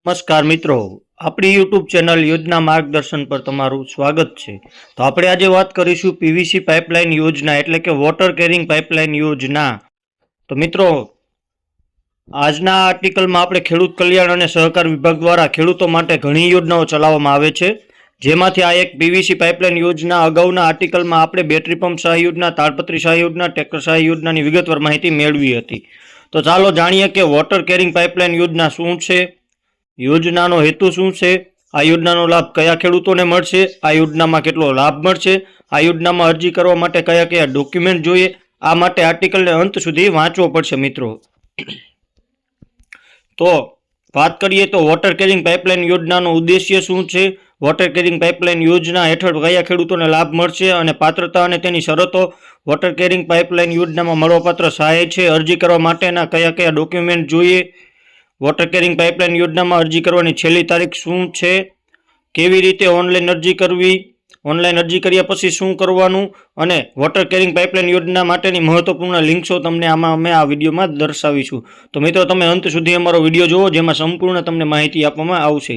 નમસ્કાર મિત્રો, આપણી યુટ્યુબ ચેનલ યોજના માર્ગદર્શન પર તમારું સ્વાગત છે। તો આપણે આજે વાત કરીશું પીવીસી પાઇપલાઇન યોજના એટલે કે વોટર કેરિંગ પાઇપલાઇન યોજના। તો મિત્રો, આજના આર્ટિકલમાં આપણે ખેડૂત કલ્યાણ અને સહકાર વિભાગ દ્વારા ખેડૂતો માટે ઘણી યોજનાઓ ચલાવવામાં આવે છે, જેમાંથી આ એક પીવીસી પાઇપલાઇન યોજના અગાઉના આર્ટિકલમાં આપણે બેટરી પંપ સહાય યોજના, તાડપત્રી સહાય યોજના, ટ્રેક્ટર સહાય યોજનાની વિગતવાર માહિતી મેળવી હતી। તો ચાલો જાણીએ કે વોટર કેરિંગ પાઇપલાઇન યોજના શું છે, યોજનાનો હેતુ શું છે, આ યોજનાનો લાભ કયા ખેડૂતોને મળશે, આ યોજનામાં કેટલો લાભ મળશે, આ યોજનામાં અરજી કરવા માટે કયા કયા ડોક્યુમેન્ટ જોઈએ, આ માટે આર્ટિકલને અંત સુધી વાંચવો પડશે મિત્રો। તો વાત કરીએ તો વોટર કેરિંગ પાઇપલાઇન યોજનાનો ઉદ્દેશ્ય શું છે, વોટર કેરિંગ પાઇપલાઇન યોજના હેઠળ કયા ખેડૂતોને લાભ મળશે અને પાત્રતા અને તેની શરતો, વોટર કેરિંગ પાઇપલાઇન યોજનામાં મળવાપાત્ર સહાય છે, અરજી કરવા માટેના કયા કયા ડોક્યુમેન્ટ જોઈએ, વોટર કેરિંગ પાઇપલાઇન યોજનામાં અરજી કરવાની છેલ્લી તારીખ શું છે, કેવી રીતે ઓનલાઈન અરજી કરવી, ઓનલાઈન અરજી કર્યા પછી શું કરવાનું, અને વોટર કેરિંગ પાઇપલાઇન યોજના માટેની મહત્વપૂર્ણ લિંક્સો તમને આમાં અમે આ વિડીયોમાં દર્શાવીશું। તો મિત્રો, તમે અંત સુધી અમારો વિડીયો જુઓ, જેમાં સંપૂર્ણ તમને માહિતી આપવામાં આવશે।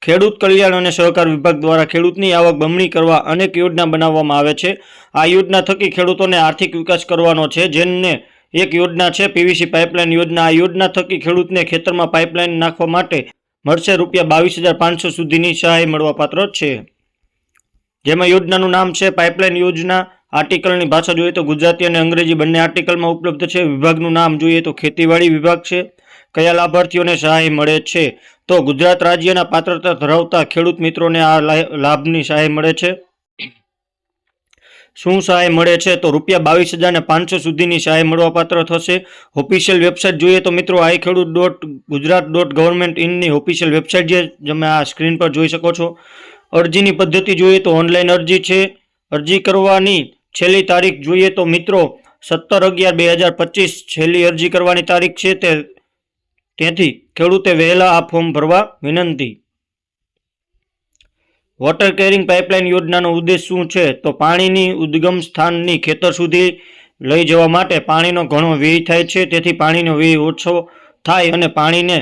ખેડૂત કલ્યાણ અને સહકાર વિભાગ દ્વારા ખેડૂતની આવક બમણી કરવા અનેક યોજના બનાવવામાં આવે છે। આ યોજના થકી ખેડૂતોને આર્થિક વિકાસ કરવાનો છે, જેને એક યોજના છે પીવીસી પાઇપલાઇન યોજના। આ યોજના થકી ખેડૂતને ખેતરમાં પાઇપલાઇન નાખવા માટે મળશે ₹22,500 સુધીની સહાય મળવાપાત્ર છે, જેમાં યોજનાનું નામ છે પાઇપલાઇન યોજના। આર્ટિકલની ભાષા જોઈએ તો ગુજરાતી અને અંગ્રેજી બંને આર્ટિકલમાં ઉપલબ્ધ છે। વિભાગનું નામ જોઈએ તો ખેતીવાડી વિભાગ છે। કયા લાભાર્થીઓને સહાય મળે છે, તો ગુજરાત રાજ્યના પાત્રતા ધરાવતા ખેડૂત મિત્રોને આ લાભની સહાય મળે છે। શું સહાય મળે છે, તો ₹22,500 સુધીની સહાય મળવાપાત્ર થશે। ઓફિશિયલ વેબસાઇટ જોઈએ તો મિત્રો i-ખેડૂત.gujarat.government.in ની ઓફિશિયલ વેબસાઇટ જે તમે આ સ્ક્રીન પર જોઈ શકો છો। અરજીની પદ્ધતિ જોઈએ તો ઓનલાઈન અરજી છે। અરજી કરવાની છેલ્લી તારીખ જોઈએ તો મિત્રો 17/11/2025 છેલ્લી અરજી કરવાની તારીખ છે, તેથી ખેડૂતે વહેલા આ ફોર્મ ભરવા વિનંતી। વોટર કેરિંગ પાઇપલાઇન યોજનાનો ઉદ્દેશ શું છે, તો પાણીની ઉદ્ગમ સ્થાનની ખેતર સુધી લઈ જવા માટે પાણીનો ઘણો વ્યય થાય છે, તેથી પાણીનો વ્યય ઓછો થાય અને પાણીને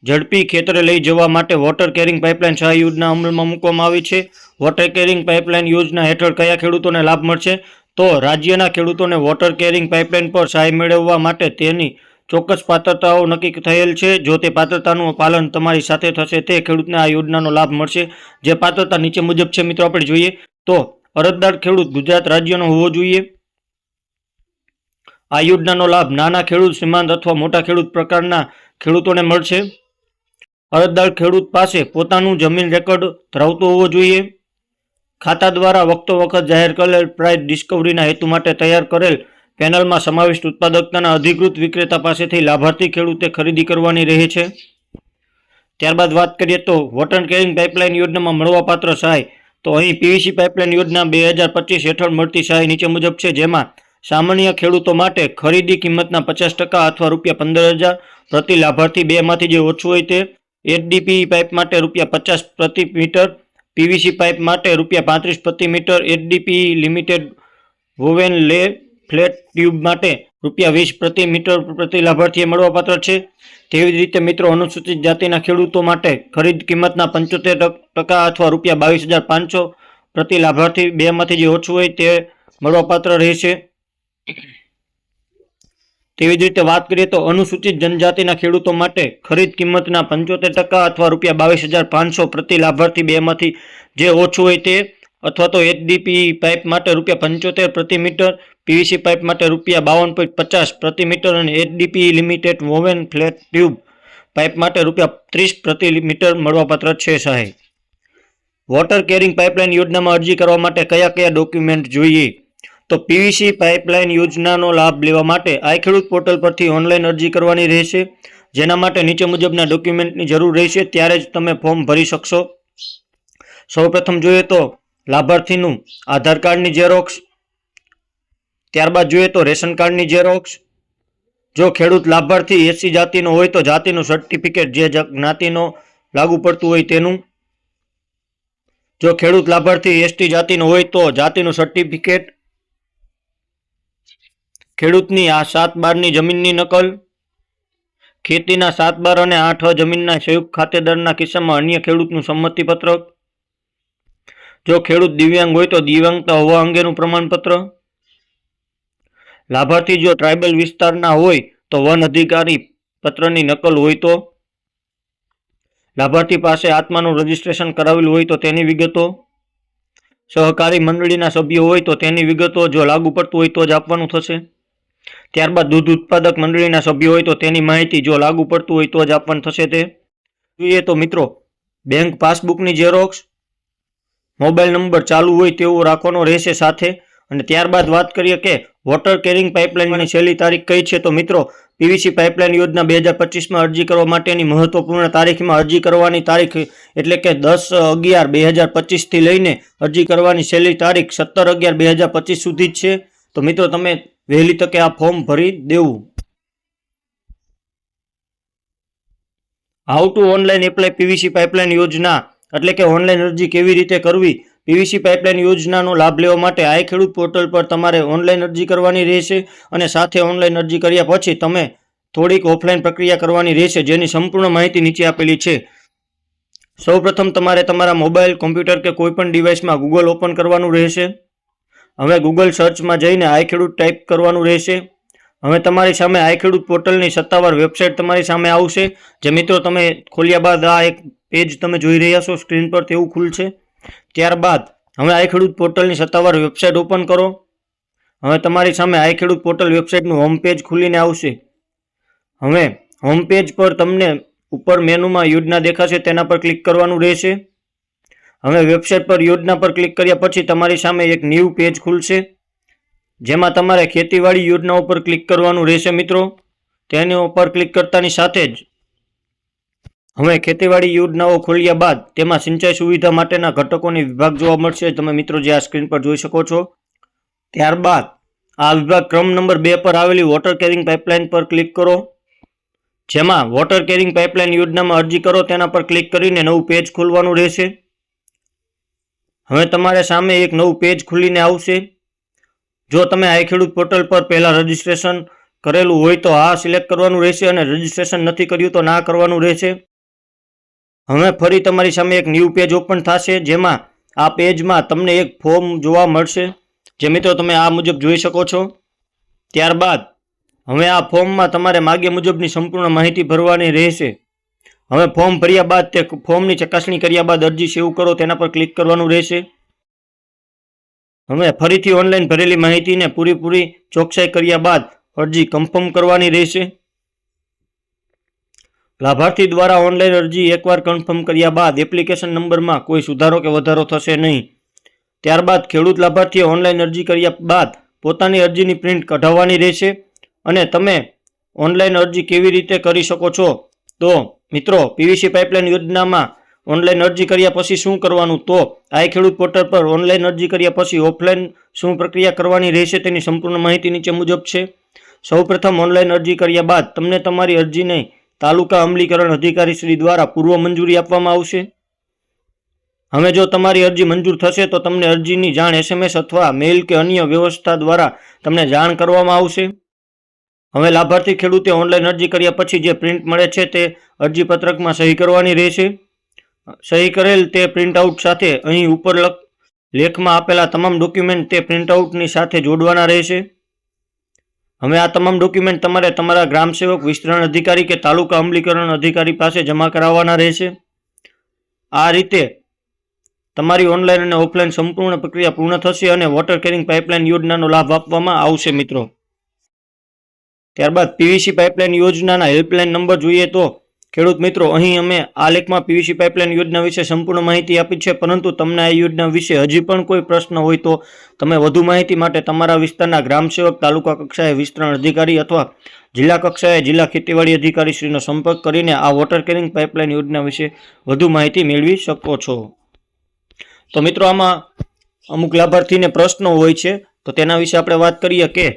ઝડપી ખેતરે લઈ જવા માટે વોટર કેરિંગ પાઇપલાઇન સહાય યોજના અમલમાં મૂકવામાં આવી છે। વોટર કેરિંગ પાઇપલાઇન યોજના હેઠળ કયા ખેડૂતોને લાભ મળશે, તો રાજ્યના ખેડૂતોને વોટર કેરિંગ પાઇપલાઇન પર સહાય મેળવવા માટે તેની ચોક્કસ પાત્રતાઓ નક્કી થયેલ છે। જો તે પાત્રતાનું પાલન તમારી સાથે થશે તે ખેડૂતને આ યોજનાનો લાભ મળશે। જે પાત્રતા નીચે મુજબ છે મિત્રો, આપણે જોઈએ તો અરજદાર ખેડૂત ગુજરાત રાજ્યનો હોવો જોઈએ। આ યોજનાનો લાભ નાના ખેડૂત, સીમાંત અથવા મોટા ખેડૂત પ્રકારના ખેડૂતોને મળશે। અરજદાર ખેડૂત પાસે પોતાનું જમીન રેકોર્ડ ધરાવતો હોવો જોઈએ। ખાતા દ્વારા વખતો વખત જાહેર કરેલ પ્રાઇસ ડિસ્કવરીના હેતુ માટે તૈયાર કરેલ પેનલમાં સમાવિષ્ટ ઉત્પાદકતાના અધિકૃત વિક્રેતા પાસેથી લાભાર્થી ખેડૂતે ખરીદી કરવાની રહે છે। ત્યારબાદ વાત કરીએ તો વોટર કેરિંગ પાઇપલાઇન યોજનામાં મળવાપાત્ર સહાય, તો અહીં પીવીસી પાઇપલાઇન યોજના 2025 હેઠળ મળતી સહાય નીચે મુજબ છે, જેમાં સામાન્ય ખેડૂતો માટે ખરીદી કિંમતના 50% અથવા ₹15,000 પ્રતિ લાભાર્થી, બેમાંથી જે ઓછું હોય તે, એચડીપી પાઇપ માટે ₹50 પ્રતિ મીટર, પીવીસી પાઇપ માટે ₹35 પ્રતિ મીટર, એચડીપી લિમિટેડ વોવેન લે ફ્લેટ ટ્યુબ માટે ₹20 પ્રતિ મીટર પ્રતિ લાભાર્થીએ મળવાપાત્ર છે। તેવી જ રીતે મિત્રો, અનુસૂચિત જાતિના ખેડૂતો માટે ખરીદ કિંમતના 75% અથવા ₹22,500 પ્રતિ લાભાર્થી, બેમાંથી જે ઓછું હોય તે મળવાપાત્ર રહેશે। તેવી જ રીતે વાત કરીએ તો અનુસૂચિત જનજાતિના ખેડૂતો માટે ખરીદ કિંમતના 75% અથવા ₹22,500 પ્રતિ લાભાર્થી, બેમાંથી જે ઓછું હોય તે, અથવા તો એચડીપી પાઇપ માટે ₹75 પ્રતિ મીટર, પીવીસી પાઇપ માટે ₹52.50 પ્રતિ મીટર અને HDP limited woven flat tube pipe માટે ₹30 પ્રતિ મીટર મળવાપાત્ર છે સહાય। વોટર કેરિંગ પાઇપલાઇન યોજનામાં અરજી કરવા માટે કયા કયા ડોક્યુમેન્ટ જોઈએ, તો પીવીસી પાઇપલાઇન યોજનાનો લાભ લેવા માટે i-ખેડૂત પોર્ટલ પરથી ઓનલાઈન અરજી કરવાની રહેશે, જેના માટે નીચે મુજબના ડોક્યુમેન્ટની જરૂર રહેશે, ત્યારે જ તમે ફોર્મ ભરી શકશો। સૌપ્રથમ જોઈએ તો લાભાર્થીનું આધાર કાર્ડની ઝેરોક્સ, ત્યારબાદ જોઈએ તો રેશન કાર્ડની ઝેરોક્સ, જો ખેડૂત લાભાર્થી એસસી જાતિનો હોય તો જાતિનું સર્ટિફિકેટ જે જ્ઞાતિનો લાગુ પડતું હોય તેનું, જો ખેડૂત લાભાર્થી એસટી જાતિનો હોય તો જાતિનું સર્ટિફિકેટ, ખેડૂતની આ 7/12ની જમીનની નકલ, ખેતીના 7/12 અને 8 જમીનના સંયુક્ત ખાતેદારના કિસ્સામાં અન્ય ખેડૂતનું સંમતિપત્ર, જો ખેડૂત દિવ્યાંગ હોય તો દિવ્યાંગતા હોવા અંગેનું પ્રમાણપત્ર, લાભાર્થી જો ટ્રાઇબલ વિસ્તારના હોય તો વન અધિકારી પત્રની નકલ હોય તો, લાભાર્થી પાસે આત્માનું રજીસ્ટ્રેશન કરાવેલું હોય તો તેની વિગતો, સહકારી મંડળીના સભ્યો હોય તો તેની વિગતો જો લાગુ પડતું હોય તો જ આપવાનું થશે. ત્યારબાદ દૂધ ઉત્પાદક મંડળીના સભ્યો હોય તો તેની માહિતી જો લાગુ પડતું હોય તો જ આપવાનું થશે. તે જોઈએ તો મિત્રો બેંક પાસબુકની ઝેરોક્સ, મોબાઈલ નંબર ચાલુ હોય તેવું રાખવાનો રહેશે સાથે. અને ત્યારબાદ વાત કરીએ કે વોટર કેરિંગ પાઇપલાઇનની છેલ્લી તારીખ કઈ છે. તો મિત્રો પીવીસી પાઇપલાઇન યોજના 2025માં અરજી કરવા માટેની મહત્વપૂર્ણ તારીખમાં અરજી કરવાની તારીખ એટલે કે 10/11/2025 થી લઈને અરજી કરવાની છેલ્લી તારીખ 17/11/2025 સુધી જ છે. તો મિત્રો તમે વહેલી તકે આ ફોર્મ ભરી દેવું. How to online apply PVC pipeline યોજના એટલે કે ઓનલાઈન અરજી કેવી રીતે કરવી. પીવીસી પાઇપલાઇન યોજનાનો લાભ લેવા માટે આઈ ખેડૂત પોર્ટલ પર તમારે ઓનલાઈન અરજી કરવાની રહેશે અને સાથે ઓનલાઈન અરજી કર્યા પછી તમે થોડીક ઓફલાઈન પ્રક્રિયા કરવાની રહેશે, જેની સંપૂર્ણ માહિતી નીચે આપેલી છે. સૌપ્રથમ તમારે તમારા મોબાઈલ, કોમ્પ્યુટર કે કોઈપણ ડિવાઇસમાં ગૂગલ ઓપન કરવાનું રહેશે. હવે ગૂગલ સર્ચમાં જઈને આઈ ખેડૂત ટાઈપ કરવાનું રહેશે. હવે તમારી સામે આઈ ખેડૂત પોર્ટલની સત્તાવાર વેબસાઇટ તમારી સામે આવશે. જે મિત્રો તમે ખોલ્યા બાદ આ એક પેજ તમે જોઈ રહ્યા છો સ્ક્રીન પર તેવું ખુલશે. ત્યારબાદ હવે આઈ ખેડૂત પોર્ટલની સત્તાવાર વેબસાઇટ ઓપન કરો. હવે તમારી સામે આઈ ખેડૂત પોર્ટલ વેબસાઇટનું હોમ પેજ ખુલીને આવશે. હવે હોમ પેજ પર તમને ઉપર મેનુમાં યોજના દેખાશે, તેના પર ક્લિક કરવાનું રહેશે. હવે વેબસાઇટ પર યોજના પર ક્લિક કર્યા પછી તમારી સામે એક ન્યૂ પેજ ખુલશે, જેમાં તમારે ખેતીવાડી યોજનાઓ પર ક્લિક કરવાનું રહેશે. મિત્રો તેની ઉપર ક્લિક કરતાની સાથે જ હવે ખેતીવાડી યોજનાઓ ખોલ્યા બાદ તેમાં સિંચાઈ સુવિધા માટેના ઘટકોની વિભાગ જોવા મળશે. તમે મિત્રો જે આ સ્ક્રીન પર જોઈ શકો છો. ત્યારબાદ આ વિભાગ ક્રમ નંબર 2 પર આવેલી વોટર કેરિંગ પાઇપલાઇન પર ક્લિક કરો, જેમાં વોટર કેરિંગ પાઇપલાઇન યોજનામાં અરજી કરો તેના પર ક્લિક કરીને નવું પેજ ખોલવાનું રહેશે. હવે તમારે સામે એક નવું પેજ ખુલીને આવશે. જો તમે આઈ ખેડૂત પોર્ટલ પર પહેલા રજીસ્ટ્રેશન કરેલું હોય તો હા સિલેક્ટ કરવાનું રહેશે અને રજીસ્ટ્રેશન નથી કર્યું તો ના કરવાનું રહેશે. હવે ફરી તમારી સામે એક ન્યૂ પેજ ઓપન થશે, જેમાં આ પેજમાં તમને એક ફોર્મ જોવા મળશે, જે મિત્રો તમે આ મુજબ જોઈ શકો છો. ત્યારબાદ હવે આ ફોર્મમાં તમારે માગ્યા મુજબની સંપૂર્ણ માહિતી ભરવાની રહેશે. હવે ફોર્મ ભર્યા બાદ તે ફોર્મની ચકાસણી કર્યા બાદ અરજી સેવ કરો તેના પર ક્લિક કરવાનું રહેશે. હવે ફરીથી ઓનલાઈન ભરેલી માહિતીને પૂરી ચોકસાઈ કર્યા બાદ અરજી કન્ફર્મ કરવાની રહેશે. લાભાર્થી દ્વારા ઓનલાઈન અરજી એકવાર કન્ફર્મ કર્યા બાદ એપ્લિકેશન નંબરમાં કોઈ સુધારો કે વધારો થશે નહીં. ત્યારબાદ ખેડૂત લાભાર્થીએ ઓનલાઈન અરજી કર્યા બાદ પોતાની અરજીની પ્રિન્ટ કઢાવવાની રહેશે. અને તમે ઓનલાઈન અરજી કેવી રીતે કરી શકો છો. તો મિત્રો પીવીસી પાઇપલાઇન યોજનામાં ઓનલાઈન અરજી કર્યા પછી શું કરવાનું, તો આઈ ખેડૂત પોર્ટલ પર ઓનલાઈન અરજી કર્યા પછી ઓફલાઈન શું પ્રક્રિયા કરવાની રહેશે તેની સંપૂર્ણ માહિતી નીચે મુજબ છે. સૌપ્રથમ ઓનલાઈન અરજી કર્યા બાદ તમને તમારી અરજીને તાલુકા અમલીકરણ અધિકારી શ્રી દ્વારા પૂર્વ મંજૂરી આપવામાં આવશે. હવે જો તમારી અરજી મંજૂર થશે તો તમને અરજીની જાણ SMS અથવા મેઇલ કે અન્ય વ્યવસ્થા દ્વારા તમને જાણ કરવામાં આવશે. હવે લાભાર્થી ખેડૂતે ઓનલાઈન અરજી કર્યા પછી જે પ્રિન્ટ મળે છે તે અરજી પત્રકમાં સહી કરવાની રહેશે. સહી કરેલ તે પ્રિન્ટઆઉટ સાથે અહીં ઉપર લેખમાં આપેલા તમામ ડોક્યુમેન્ટ તે પ્રિન્ટઆઉટની સાથે જોડવાના રહેશે. હવે આ તમામ ડોક્યુમેન્ટ તમારે તમારા ગ્રામસેવક, વિસ્તરણ અધિકારી કે તાલુકા અમલીકરણ અધિકારી પાસે જમા કરાવવાના રહેશે. આ રીતે તમારી ઓનલાઈન અને ઓફલાઈન સંપૂર્ણ પ્રક્રિયા પૂર્ણ થશે અને વોટર કેરિંગ પાઇપલાઇન યોજનાનો લાભ આપવામાં આવશે. મિત્રો ત્યારબાદ પીવીસી પાઇપલાઇન યોજનાના હેલ્પલાઇન નંબર જોઈએ તો ખેડૂત મિત્રો અહીં અમે આ લેખમાં પીવીસી પાઇપલાઇન યોજના વિશે સંપૂર્ણ માહિતી આપી છે, પરંતુ તમને આ યોજના વિશે હજી પણ કોઈ પ્રશ્ન હોય તો તમે વધુ માહિતી માટે તમારા વિસ્તારના ગ્રામસેવક, તાલુકા કક્ષાએ વિસ્તરણ અધિકારી અથવા જિલ્લા કક્ષાએ જિલ્લા ખેતીવાડી અધિકારી શ્રીનો સંપર્ક કરીને આ વોટર કેરિંગ પાઇપલાઇન યોજના વિશે વધુ માહિતી મેળવી શકો છો. તો મિત્રો આમાં અમુક લાભાર્થીને પ્રશ્નો હોય છે, તો તેના વિશે આપણે વાત કરીએ કે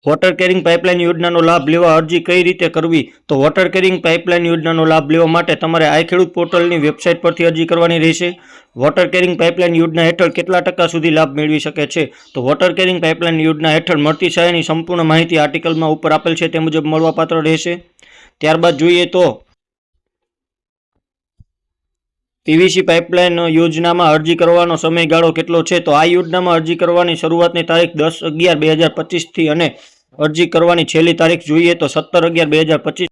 વોટર કેરિંગ પાઇપલાઇન યોજનાનો લાભ લેવા અરજી કઈ રીતે કરવી. તો વોટર કેરિંગ પાઇપલાઇન યોજનાનો લાભ લેવા માટે તમારે આઈ ખેડૂત પોર્ટલની વેબસાઇટ પરથી અરજી કરવાની રહેશે. વોટર કેરિંગ પાઇપલાઇન યોજના હેઠળ કેટલા ટકા સુધી લાભ મેળવી શકે છે. તો વોટર કેરિંગ પાઇપલાઇન યોજના હેઠળ મળતી સહાયની સંપૂર્ણ માહિતી આર્ટિકલમાં ઉપર આપેલ છે તે મુજબ મળવાપાત્ર રહેશે. ત્યારબાદ જોઈએ તો પીવીસી પાઇપલાઇન યોજનામાં અરજી કરવાનો સમયગાળો કેટલો છે? તો આ યોજનામાં અરજી કરવાની શરૂઆતની તારીખ 10/11/2025 થી અને અરજી કરવાની છેલ્લી તારીખ જોઈએ તો 17/11/2025